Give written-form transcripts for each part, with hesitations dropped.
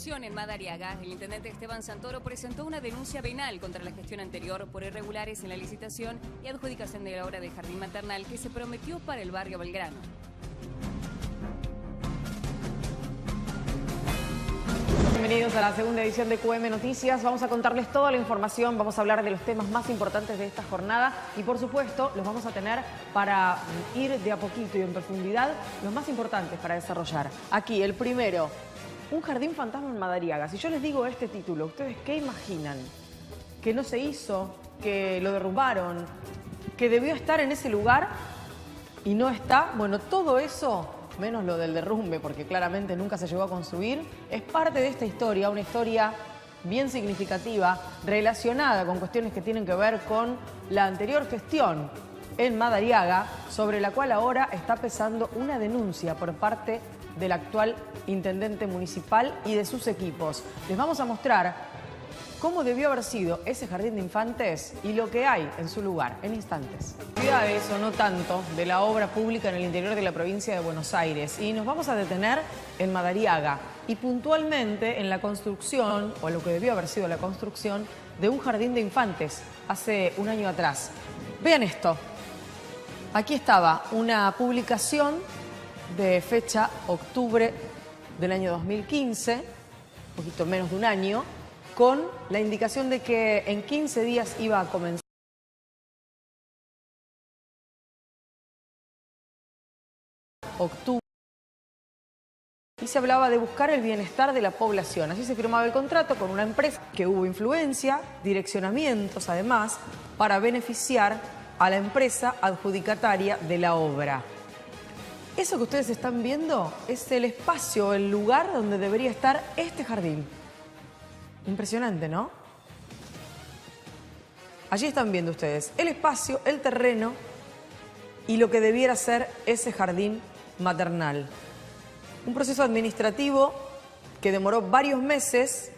Construcción en Madariaga, el intendente Esteban Santoro presentó una denuncia penal contra la gestión anterior por irregulares en la licitación y adjudicación de la obra de jardín maternal que se prometió para el barrio Belgrano. Bienvenidos a la segunda edición de QM Noticias. Vamos a contarles toda la información, vamos a hablar de los temas más importantes de esta jornada y por supuesto los vamos a tener para ir de a poquito y en profundidad los más importantes para desarrollar. Aquí el primero, un jardín fantasma en Madariaga. Si yo les digo este título, ¿ustedes qué imaginan? ¿Que no se hizo? ¿Que lo derrumbaron? ¿Que debió estar en ese lugar y no está? Bueno, todo eso, menos lo del derrumbe, porque claramente nunca se llegó a construir, es parte de esta historia, una historia bien significativa, relacionada con cuestiones que tienen que ver con la anterior gestión en Madariaga, sobre la cual ahora está pesando una denuncia por parte del actual intendente municipal y de sus equipos. Les vamos a mostrar cómo debió haber sido ese jardín de infantes y lo que hay en su lugar en instantes. Actividades o no tanto de la obra pública en el interior de la provincia de Buenos Aires y nos vamos a detener en Madariaga y puntualmente en la construcción, o lo que debió haber sido la construcción, de un jardín de infantes hace un año atrás. Vean esto. Aquí estaba una publicación de fecha octubre del año 2015, un poquito menos de un año, con la indicación de que en 15 días iba a comenzar octubre y se hablaba de buscar el bienestar de la población. Así se firmaba el contrato con una empresa que hubo influencia, direccionamientos además, para beneficiar a la empresa adjudicataria de la obra. Eso que ustedes están viendo es el espacio, el lugar donde debería estar este jardín. Impresionante, ¿no? Allí están viendo ustedes el espacio, el terreno y lo que debiera ser ese jardín maternal. Un proceso administrativo que demoró varios meses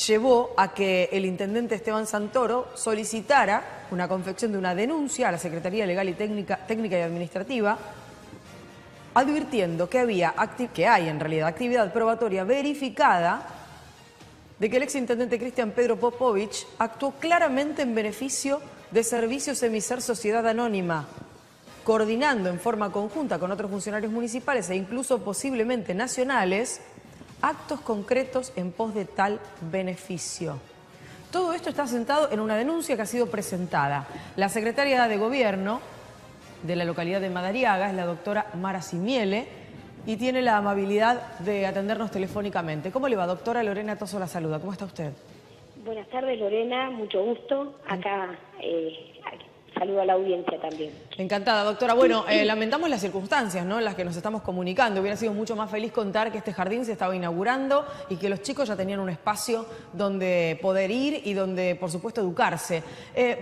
llevó a que el intendente Esteban Santoro solicitara una confección de una denuncia a la Secretaría Legal y Técnica y Administrativa, advirtiendo que hay en realidad actividad probatoria verificada de que el exintendente Cristian Pedro Popovich actuó claramente en beneficio de Servicios Emiser Sociedad Anónima, coordinando en forma conjunta con otros funcionarios municipales e incluso posiblemente nacionales, actos concretos en pos de tal beneficio. Todo esto está sentado en una denuncia que ha sido presentada. La secretaria de Gobierno de la localidad de Madariaga es la doctora Mara Simiele, y tiene la amabilidad de atendernos telefónicamente. ¿Cómo le va, doctora? Lorena Toso la saluda. ¿Cómo está usted? Buenas tardes, Lorena. Mucho gusto. Acá saludo a la audiencia también. Encantada, doctora. Bueno, lamentamos las circunstancias, ¿no?, en las que nos estamos comunicando. Hubiera sido mucho más feliz contar que este jardín se estaba inaugurando y que los chicos ya tenían un espacio donde poder ir y donde, por supuesto, educarse.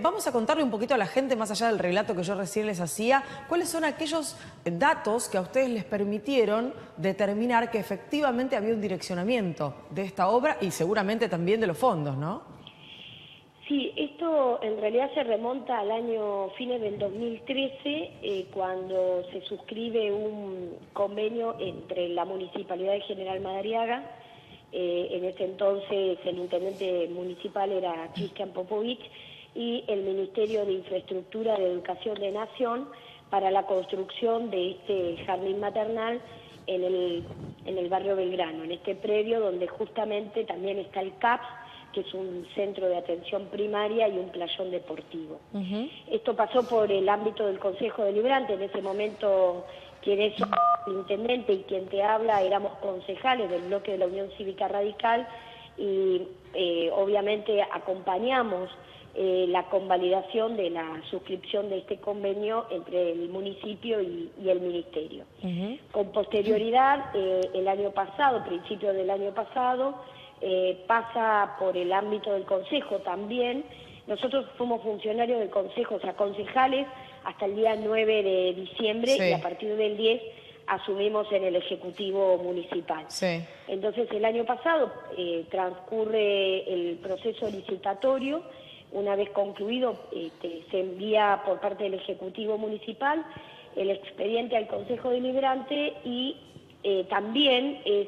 Vamos a contarle un poquito a la gente, más allá del relato que yo recién les hacía, cuáles son aquellos datos que a ustedes les permitieron determinar que efectivamente había un direccionamiento de esta obra y seguramente también de los fondos, ¿no? Sí, esto en realidad se remonta al año fines del 2013, cuando se suscribe un convenio entre la Municipalidad de General Madariaga, en ese entonces el intendente municipal era Cristian Popovich, y el Ministerio de Infraestructura de Educación de Nación para la construcción de este jardín maternal en el barrio Belgrano, en este predio donde justamente también está el CAPS, que es un centro de atención primaria y un playón deportivo. Esto pasó por el ámbito del Consejo Deliberante. En ese momento, quien es el intendente y quien te habla, éramos concejales del bloque de la Unión Cívica Radical y obviamente acompañamos la convalidación de la suscripción de este convenio entre el municipio y el ministerio. Con posterioridad, el año pasado, principios del año pasado, pasa por el ámbito del Consejo también. Nosotros fuimos funcionarios del Consejo, o sea, concejales, hasta el día 9 de diciembre, sí, y a partir del 10 asumimos en el Ejecutivo Municipal. Sí. Entonces, el año pasado transcurre el proceso licitatorio. Una vez concluido, se envía por parte del Ejecutivo Municipal el expediente al Consejo Deliberante y también es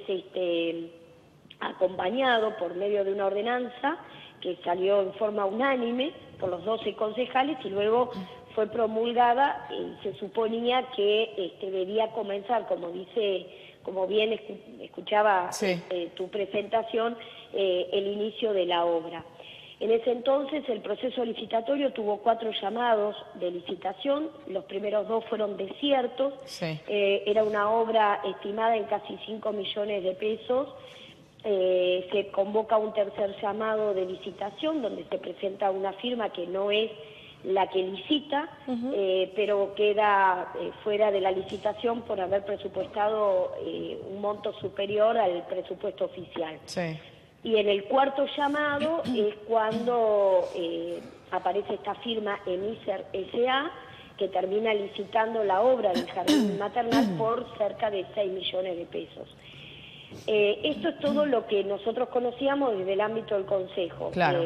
acompañado por medio de una ordenanza que salió en forma unánime por los 12 concejales y luego fue promulgada y se suponía que debía comenzar, como bien escuchaba tu presentación, el inicio de la obra. En ese entonces el proceso licitatorio tuvo 4 llamados de licitación, los primeros 2 fueron desiertos, era una obra estimada en casi 5 millones de pesos, se convoca un tercer llamado de licitación donde se presenta una firma que no es la que licita, pero queda fuera de la licitación por haber presupuestado un monto superior al presupuesto oficial. Y en el cuarto llamado es cuando aparece esta firma Emiser S.A., que termina licitando la obra del jardín maternal por cerca de 6 millones de pesos. Esto es todo lo que nosotros conocíamos desde el ámbito del Consejo. Claro.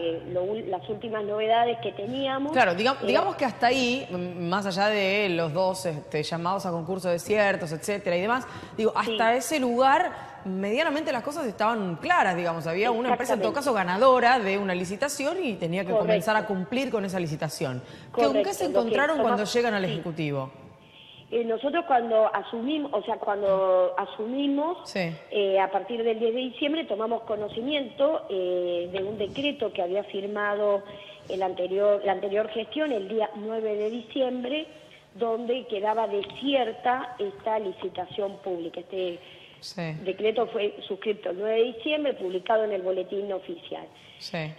Las últimas novedades que teníamos... Claro, digamos que hasta ahí, más allá de los 2 llamados a concursos desiertos, etcétera y demás, hasta ese lugar medianamente las cosas estaban claras, digamos. Había una empresa, en todo caso, ganadora de una licitación y tenía que comenzar a cumplir con esa licitación. ¿Con qué se encontraron cuando llegan al Ejecutivo? Nosotros cuando asumimos, a partir del 10 de diciembre tomamos conocimiento de un decreto que había firmado la anterior gestión el día 9 de diciembre, donde quedaba desierta esta licitación pública. Decreto fue suscrito el 9 de diciembre, publicado en el boletín oficial.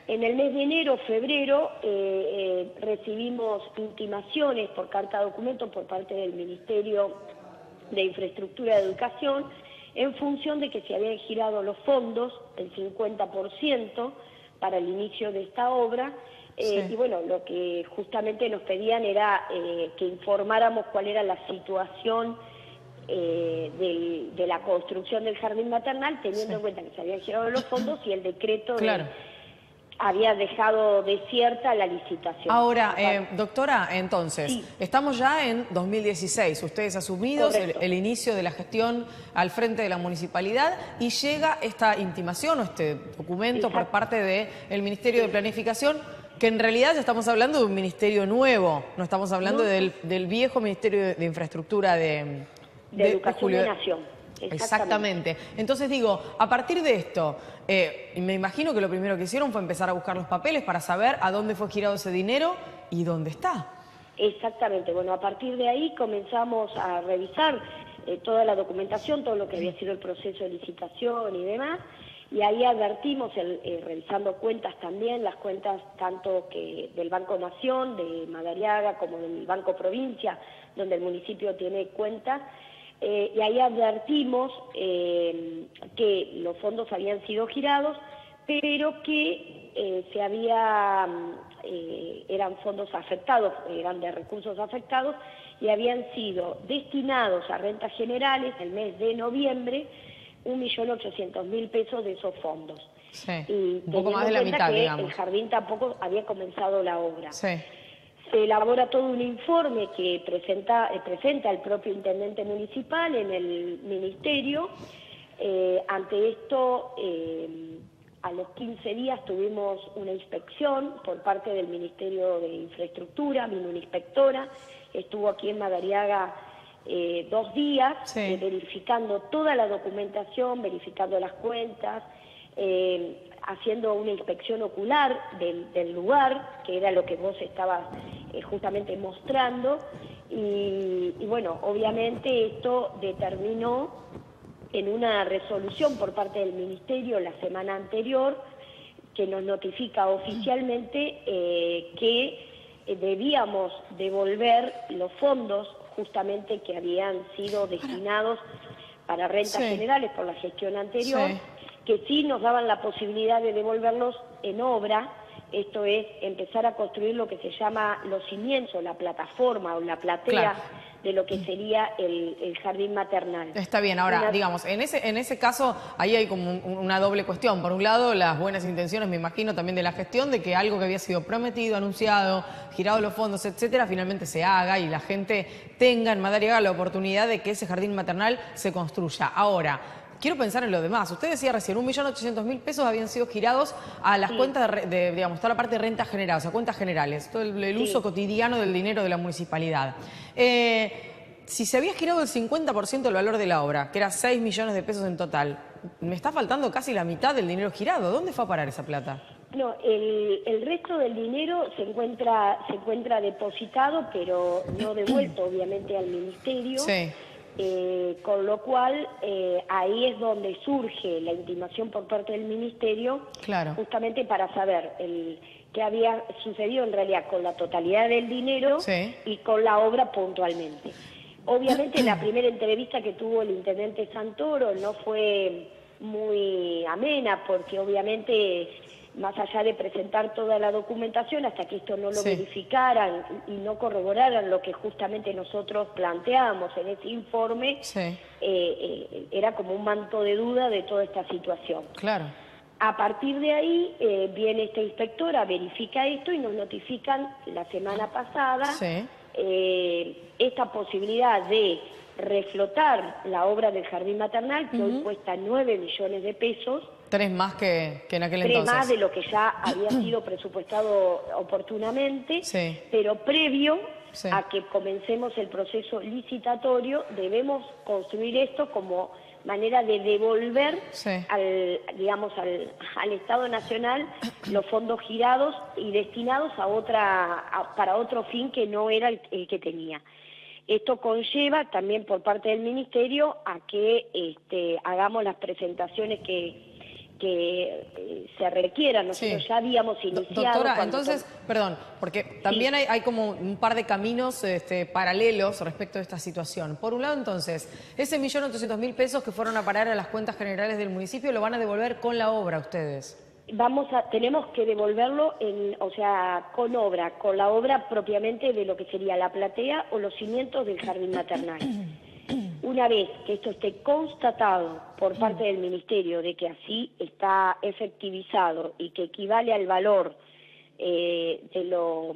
En el mes de enero, febrero, recibimos intimaciones por carta documento por parte del Ministerio de Infraestructura y Educación en función de que se habían girado los fondos, el 50% para el inicio de esta obra. Y bueno, lo que justamente nos pedían era que informáramos cuál era la situación de la construcción del jardín maternal, teniendo en cuenta que se habían girado los fondos y el decreto había dejado desierta la licitación. Ahora, doctora, entonces, estamos ya en 2016, ustedes asumidos el inicio de la gestión al frente de la municipalidad y llega esta intimación o este documento por parte del Ministerio de Planificación, que en realidad ya estamos hablando de un ministerio nuevo, no estamos hablando del viejo Ministerio de Infraestructura de Educación de Nación. Exactamente. Entonces digo, a partir de esto, me imagino que lo primero que hicieron fue empezar a buscar los papeles para saber a dónde fue girado ese dinero y dónde está. Exactamente. Bueno, a partir de ahí comenzamos a revisar toda la documentación, todo lo que había sido el proceso de licitación y demás, y ahí advertimos, revisando cuentas también, las cuentas tanto del Banco Nación, de Madariaga, como del Banco Provincia, donde el municipio tiene cuentas, y ahí advertimos que los fondos habían sido girados, pero que eran fondos afectados, eran de recursos afectados, y habían sido destinados a rentas generales el mes de noviembre 1.800.000 pesos de esos fondos. Y un poco más de la mitad, digamos. El jardín tampoco había comenzado la obra. Se elabora todo un informe que presenta el propio intendente municipal en el ministerio. Ante esto, a los 15 días tuvimos una inspección por parte del Ministerio de Infraestructura, vino una inspectora, estuvo aquí en Madariaga 2 días, verificando toda la documentación, verificando las cuentas, haciendo una inspección ocular del lugar, que era lo que vos estabas justamente mostrando, y bueno, obviamente esto determinó en una resolución por parte del Ministerio la semana anterior, que nos notifica oficialmente que debíamos devolver los fondos justamente que habían sido destinados para rentas generales por la gestión anterior, que sí nos daban la posibilidad de devolverlos en obra, esto es, empezar a construir lo que se llama los cimientos, la plataforma o la platea de lo que sería el jardín maternal. Está bien, ahora, digamos, en ese caso, ahí hay como una doble cuestión. Por un lado, las buenas intenciones, me imagino, también de la gestión, de que algo que había sido prometido, anunciado, girado los fondos, etcétera, finalmente se haga y la gente tenga en Madariaga la oportunidad de que ese jardín maternal se construya. Ahora, quiero pensar en lo demás. Usted decía recién, 1.800.000 pesos habían sido girados a las cuentas digamos, toda la parte de renta general, o sea, cuentas generales, todo el uso cotidiano del dinero de la municipalidad. Si se había girado el 50% del valor de la obra, que era 6 millones de pesos en total, me está faltando casi la mitad del dinero girado. ¿Dónde fue a parar esa plata? No, el resto del dinero se encuentra depositado, pero no devuelto, obviamente, al ministerio. Sí. Con lo cual, ahí es donde surge la intimación por parte del ministerio, claro, justamente para saber qué había sucedido en realidad con la totalidad del dinero y con la obra puntualmente. Obviamente la primera entrevista que tuvo el intendente Santoro no fue muy amena, porque obviamente, más allá de presentar toda la documentación, hasta que esto no lo verificaran y no corroboraran lo que justamente nosotros planteábamos en ese informe, era como un manto de duda de toda esta situación. Claro. A partir de ahí viene esta inspectora, verifica esto y nos notifican la semana pasada esta posibilidad de reflotar la obra del jardín maternal, que hoy cuesta 9 millones de pesos. 3 más que en aquel entonces. 3 más de lo que ya había sido presupuestado oportunamente, pero previo a que comencemos el proceso licitatorio, debemos construir esto como manera de devolver al Estado Nacional los fondos girados y destinados para otro fin que no era el que tenía. Esto conlleva también por parte del Ministerio a que hagamos las presentaciones que se requieran. Nosotros ya habíamos iniciado. Doctora, entonces, perdón, porque también hay como un par de caminos paralelos respecto a esta situación. Por un lado, entonces, ese 1.800.000 pesos que fueron a parar a las cuentas generales del municipio lo van a devolver con la obra ustedes. Tenemos que devolverlo con la obra propiamente de lo que sería la platea o los cimientos del jardín maternal. Una vez que esto esté constatado por parte del Ministerio de que así está efectivizado y que equivale al valor de lo,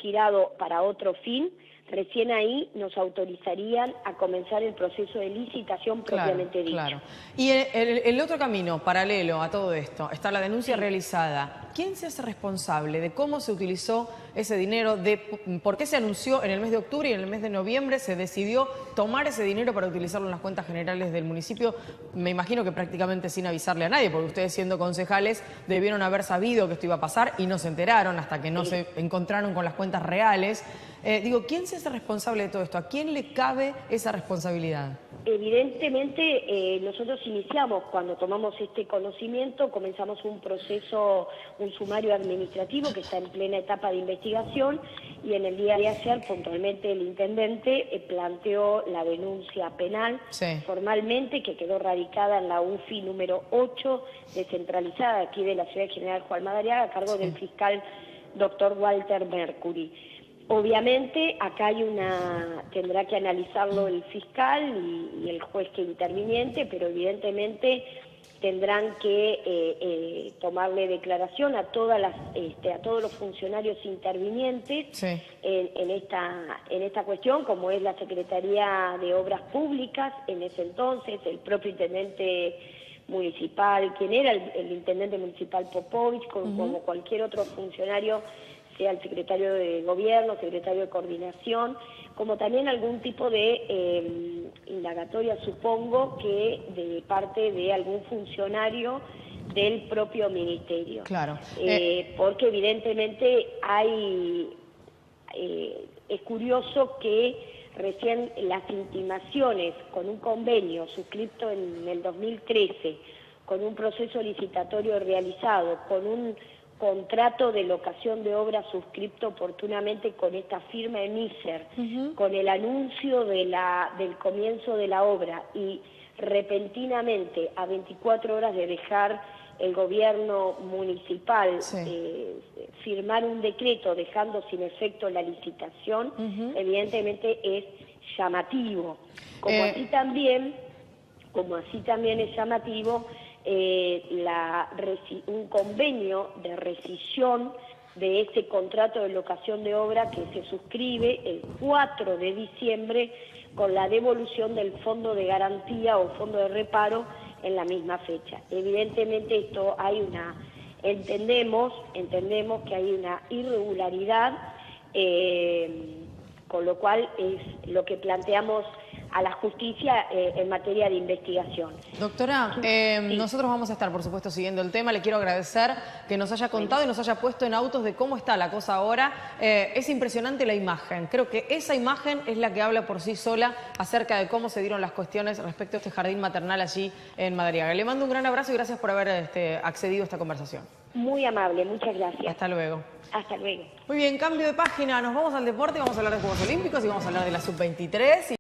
girado para otro fin, recién ahí nos autorizarían a comenzar el proceso de licitación propiamente dicho. Claro. Y el otro camino paralelo a todo esto está la denuncia realizada. ¿Quién se hace responsable de cómo se utilizó ese dinero? De por qué se anunció en el mes de octubre y en el mes de noviembre se decidió tomar ese dinero para utilizarlo en las cuentas generales del municipio? Me imagino que prácticamente sin avisarle a nadie, porque ustedes siendo concejales debieron haber sabido que esto iba a pasar y no se enteraron hasta que no se encontraron con las cuentas reales. ¿Quién se hace responsable de todo esto? ¿A quién le cabe esa responsabilidad? Evidentemente, nosotros iniciamos, cuando tomamos este conocimiento, comenzamos un proceso, un sumario administrativo que está en plena etapa de investigación, y en el día de ayer, puntualmente, el intendente planteó la denuncia penal formalmente, que quedó radicada en la UFI número 8, descentralizada aquí de la Ciudad General Juan Madariaga, a cargo del fiscal doctor Walter Mercury. Obviamente acá tendrá que analizarlo el fiscal y el juez que interviniente, pero evidentemente tendrán que tomarle declaración a todos los funcionarios intervinientes en esta cuestión, como es la Secretaría de Obras Públicas en ese entonces, el propio intendente municipal, quien era el intendente municipal Popovich, como cualquier otro funcionario, sea el secretario de Gobierno, secretario de Coordinación, como también algún tipo de indagatoria, supongo, que de parte de algún funcionario del propio Ministerio. Claro. Porque evidentemente es curioso que recién las intimaciones con un convenio suscrito en el 2013, con un proceso licitatorio realizado, con un contrato de locación de obra suscripto oportunamente con esta firma de Miser, con el anuncio del comienzo de la obra y repentinamente a 24 horas de dejar el gobierno municipal Sí. firmar un decreto dejando sin efecto la licitación, evidentemente es llamativo. Como así también es llamativo un convenio de rescisión de ese contrato de locación de obra que se suscribe el 4 de diciembre con la devolución del fondo de garantía o fondo de reparo en la misma fecha. Evidentemente esto entendemos que hay una irregularidad, con lo cual es lo que planteamos a la justicia en materia de investigación. Doctora, nosotros vamos a estar, por supuesto, siguiendo el tema. Le quiero agradecer que nos haya contado y nos haya puesto en autos de cómo está la cosa ahora. Es impresionante la imagen. Creo que esa imagen es la que habla por sí sola acerca de cómo se dieron las cuestiones respecto a este jardín maternal allí en Madariaga. Le mando un gran abrazo y gracias por haber accedido a esta conversación. Muy amable, muchas gracias. Hasta luego. Hasta luego. Muy bien, cambio de página. Nos vamos al deporte, vamos a hablar de Juegos Olímpicos y vamos a hablar de la Sub-23.